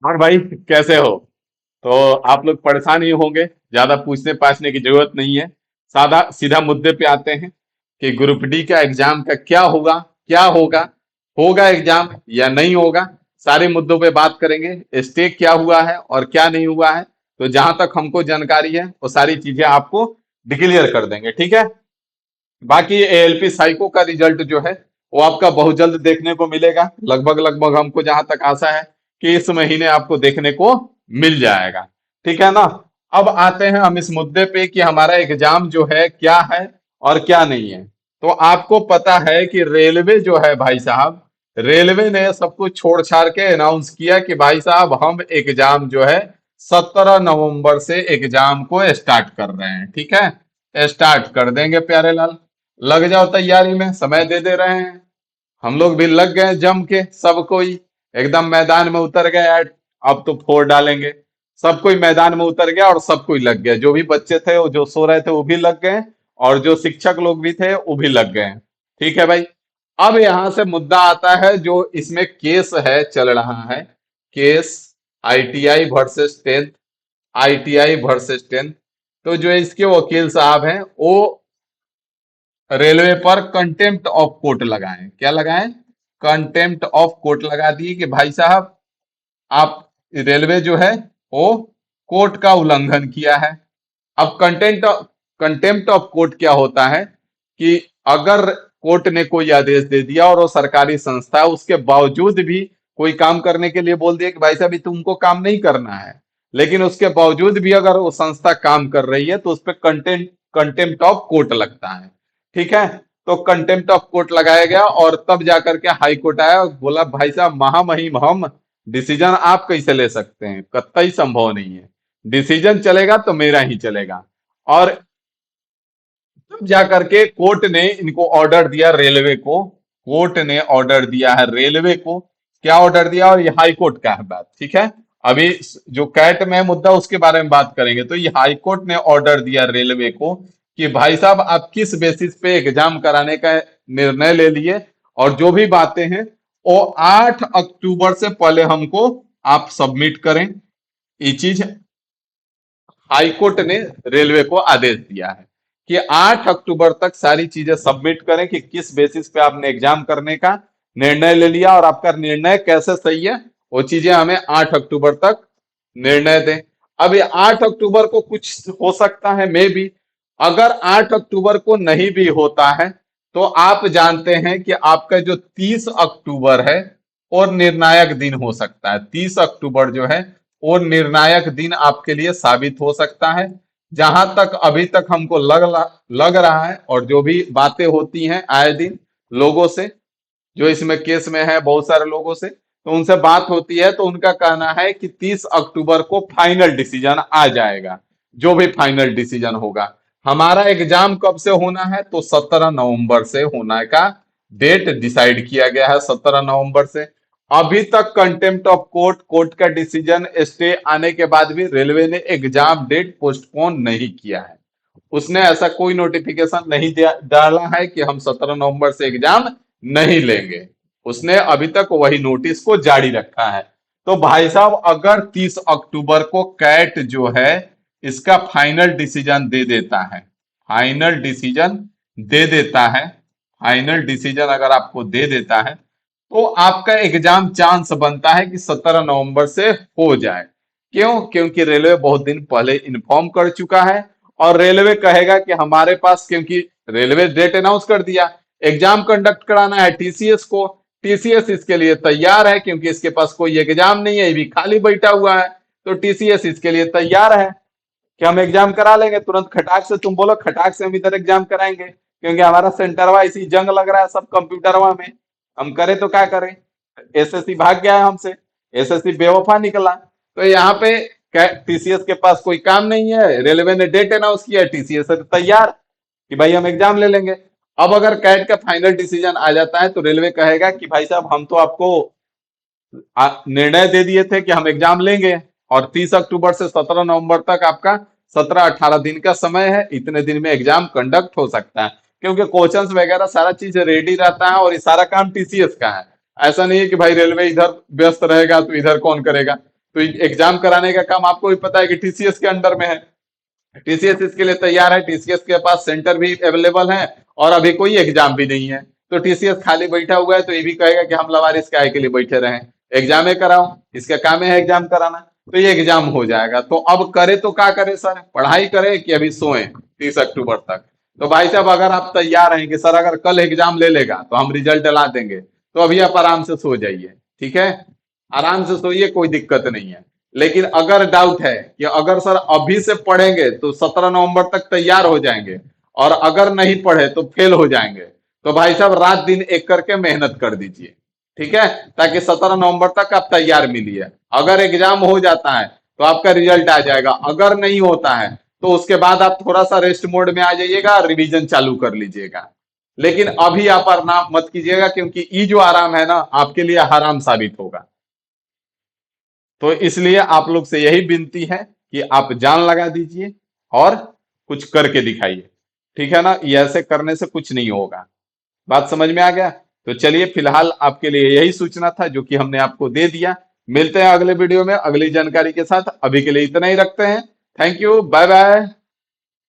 और भाई, कैसे हो? तो आप लोग परेशान ही होंगे, ज्यादा पूछने पाछने की जरूरत नहीं है। सादा सीधा मुद्दे पे आते हैं कि ग्रुप डी का एग्जाम का क्या होगा। क्या होगा? होगा एग्जाम या नहीं होगा? सारे मुद्दों पे बात करेंगे, स्टेक क्या हुआ है और क्या नहीं हुआ है। तो जहां तक हमको जानकारी है वो सारी चीजें आपको डिक्लेयर कर देंगे, ठीक है। बाकी एएलपी साइको का रिजल्ट जो है वो आपका बहुत जल्द देखने को मिलेगा। लगभग लगभग हमको जहां तक आशा है कि इस महीने आपको देखने को मिल जाएगा। ठीक है ना। अब आते हैं हम इस मुद्दे पे कि हमारा एग्जाम जो है क्या है और क्या नहीं है। तो आपको पता है कि रेलवे जो है भाई साहब, रेलवे ने सब कुछ छोड़ छाड़ के अनाउंस किया कि भाई साहब हम एग्जाम जो है 17 नवंबर से एग्जाम को स्टार्ट कर रहे हैं। ठीक है, स्टार्ट कर देंगे प्यारे लाल। लग जाओ तैयारी में, समय दे दे रहे हैं। हम लोग भी लग गए जम के, सब कोई एकदम मैदान में उतर गए। अब तो फोड़ डालेंगे। सब कोई मैदान में उतर गया और सब कोई लग गया। जो भी बच्चे थे वो जो सो रहे थे वो भी लग गए, और जो शिक्षक लोग भी थे वो भी लग गए। ठीक है भाई। अब यहां से मुद्दा आता है जो इसमें केस है, चल रहा है case. ITI versus tenth, ITI versus tenth. तो जो इसके वकील साहब हैं वो रेलवे पर कंटेम्प्ट ऑफ कोर्ट लगाएं। क्या लगाएं? कंटेम्प्ट ऑफ कोर्ट लगा दिए कि भाई साहब आप, रेलवे जो है वो कोर्ट का उल्लंघन किया है। अब कंटेम्प्ट ऑफ कोर्ट क्या होता है कि अगर कोर्ट ने कोई आदेश दे दिया और वो सरकारी संस्था है, उसके बावजूद भी कोई काम करने के लिए बोल दिया कि भाई साहब ये तुमको काम नहीं करना है, लेकिन उसके बावजूद भी अगर वो संस्था काम कर रही है तो उस पर कंटेम्प्ट ऑफ कोर्ट लगता है। ठीक है। तो कंटेम्प्ट ऑफ कोर्ट लगाया गया और तब जाकर के हाई कोर्ट आया और बोला भाई साहब महामहिम हम डिसीजन आप कैसे ले सकते हैं, कतई संभव नहीं है। डिसीजन चलेगा तो मेरा ही चलेगा। और तब जाकर के कोर्ट ने इनको ऑर्डर दिया, रेलवे को। कोर्ट ने ऑर्डर दिया है रेलवे को। क्या ऑर्डर दिया? और ये हाई कोर्ट का है बात, ठीक है। अभी जो कैट में है मुद्दा उसके बारे में बात करेंगे। तो ये हाई कोर्ट ने ऑर्डर दिया रेलवे को कि भाई साहब आप किस बेसिस पे एग्जाम कराने का निर्णय ले लिए, और जो भी बातें हैं वो 8 अक्टूबर से पहले हमको आप सबमिट करें। ये चीज हाई कोर्ट ने रेलवे को आदेश दिया है कि 8 अक्टूबर तक सारी चीजें सबमिट करें कि किस बेसिस पे आपने एग्जाम करने का निर्णय ले लिया और आपका निर्णय कैसे सही है। वो चीजें हमें 8 अक्टूबर तक निर्णय दें। अब ये 8 अक्टूबर को कुछ हो सकता है, मे भी। अगर 8 अक्टूबर को नहीं भी होता है तो आप जानते हैं कि आपका जो 30 अक्टूबर है और निर्णायक दिन हो सकता है। 30 अक्टूबर जो है वो निर्णायक दिन आपके लिए साबित हो सकता है। जहां तक अभी तक हमको लग रहा है, और जो भी बातें होती हैं आए दिन लोगों से, जो इसमें केस में है बहुत सारे लोगों से, तो उनसे बात होती है तो उनका कहना है कि 30 अक्टूबर को फाइनल डिसीजन आ जाएगा। जो भी फाइनल डिसीजन होगा। हमारा एग्जाम कब से होना है? तो 17 नवंबर से होने का डेट डिसाइड किया गया है, 17 नवंबर से। अभी तक कंटेम्प्ट ऑफ कोर्ट, कोर्ट का डिसीजन स्टे आने के बाद भी रेलवे ने एग्जाम डेट पोस्टपोन नहीं किया है। उसने ऐसा कोई नोटिफिकेशन नहीं डाला है कि हम 17 नवंबर से एग्जाम नहीं लेंगे। उसने अभी तक वही नोटिस को जारी रखा है। तो भाई साहब अगर 30 अक्टूबर को कैट जो है इसका फाइनल डिसीजन दे देता है, फाइनल डिसीजन दे देता है, फाइनल डिसीजन अगर आपको दे देता है तो आपका एग्जाम चांस बनता है कि 17 नवंबर से हो जाए। क्यों? क्योंकि रेलवे बहुत दिन पहले इन्फॉर्म कर चुका है। और रेलवे कहेगा कि हमारे पास, क्योंकि रेलवे डेट अनाउंस कर दिया, एग्जाम कंडक्ट कराना है टीसीएस को। टीसीएस इसके लिए तैयार है क्योंकि इसके पास कोई एग्जाम नहीं है, ये भी खाली बैठा हुआ है। तो टीसीएस इसके लिए तैयार है कि हम एग्जाम करा लेंगे तुरंत, खटाक से। तुम बोलो खटाक से हम इधर एग्जाम कराएंगे क्योंकि हमारा सेंटरवा इसी जंग लग रहा है सब कंप्यूटरवा में। हम करें तो क्या करें? एसएससी भाग गया है हमसे, एसएससी बेवफा निकला। तो यहाँ पे टीसीएस के पास कोई काम नहीं है, रेलवे ने डेट अनाउंस किया, टीसीएस तैयार कि भाई हम एग्जाम ले लेंगे। अब अगर कैट का फाइनल डिसीजन आ जाता है तो रेलवे कहेगा कि भाई साहब हम तो आपको निर्णय दे दिए थे कि हम एग्जाम लेंगे, और 30 अक्टूबर से 17 नवंबर तक आपका 17-18 दिन का समय है। इतने दिन में एग्जाम कंडक्ट हो सकता है क्योंकि क्वेश्चंस वगैरह सारा चीज रेडी रहता है, और ये सारा काम टीसीएस का है। ऐसा नहीं है कि भाई रेलवे इधर व्यस्त रहेगा तो इधर कौन करेगा। तो एग्जाम कराने का काम आपको भी पता है कि टीसीएस के अंडर में है। टीसीएस इसके लिए तैयार है, टीसीएस के पास सेंटर भी अवेलेबल है और अभी कोई एग्जाम भी नहीं है। तो टीसीएस खाली बैठा हुआ है तो ये भी कहेगा कि हम लवारिस काय के लिए बैठे रहे, एग्जाम ही कराओ, इसका काम है एग्जाम कराना। तो ये एग्जाम हो जाएगा। तो अब करे तो क्या करे सर, पढ़ाई करे कि अभी सोए 30 अक्टूबर तक? तो भाई साहब अगर आप तैयार हैं कि सर अगर कल एग्जाम ले लेगा तो हम रिजल्ट ला देंगे, तो अभी आप आराम से सो जाइए, ठीक है, आराम से सोइए, कोई दिक्कत नहीं है। लेकिन अगर डाउट है कि अगर सर अभी से पढ़ेंगे तो 17 नवंबर तक तैयार हो जाएंगे और अगर नहीं पढ़े तो फेल हो जाएंगे, तो भाई साहब रात दिन एक करके मेहनत कर दीजिए, ठीक है, ताकि 17 नवंबर तक आप तैयार मिलिए। अगर एग्जाम हो जाता है तो आपका रिजल्ट आ जाएगा, अगर नहीं होता है तो उसके बाद आप थोड़ा सा रेस्ट मोड में आ जाइएगा, रिवीजन चालू कर लीजिएगा। लेकिन अभी आप आराम मत कीजिएगा, क्योंकि ये जो आराम है ना आपके लिए हराम साबित होगा। तो इसलिए आप लोग से यही विनती है कि आप जान लगा दीजिए और कुछ करके दिखाइए, ठीक है ना, ये ऐसे करने से कुछ नहीं होगा। बात समझ में आ गया? तो चलिए फिलहाल आपके लिए यही सूचना था जो कि हमने आपको दे दिया। मिलते हैं अगले वीडियो में अगली जानकारी के साथ, अभी के लिए इतना ही रखते हैं। Thank you, bye bye.